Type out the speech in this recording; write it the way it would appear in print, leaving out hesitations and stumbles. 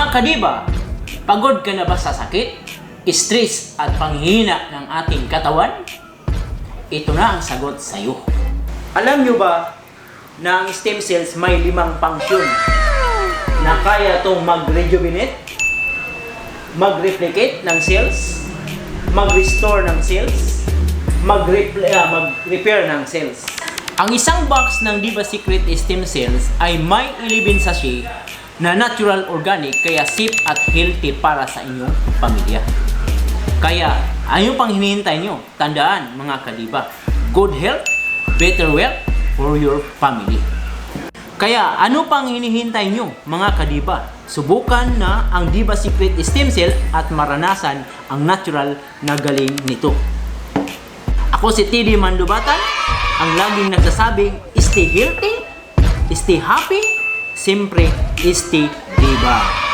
kadiba, pagod ka na ba sa sakit, stress at panghihina ng ating katawan? Ito na ang sagot sa iyo. Alam nyo ba na ang stem cells may 5 function na kaya itong mag-rejuvenate, mag-replicate ng cells, mag-restore ng cells, mag-repair ng cells. Ang isang box ng Diva Secret Stem Cells ay may 11 sachet na natural organic kaya safe at healthy para sa inyong pamilya. Kaya, ano pang hinihintay nyo? Tandaan mga kadiba, good health, better wealth for your family. Kaya, ano pang hinihintay nyo mga kadiba? Subukan na ang Diva Secret Stem Cell at maranasan ang natural na galing nito. Ako si TD Mandubatan, ang laging nagsasabing, stay healthy, stay happy, siyempre, stay diva.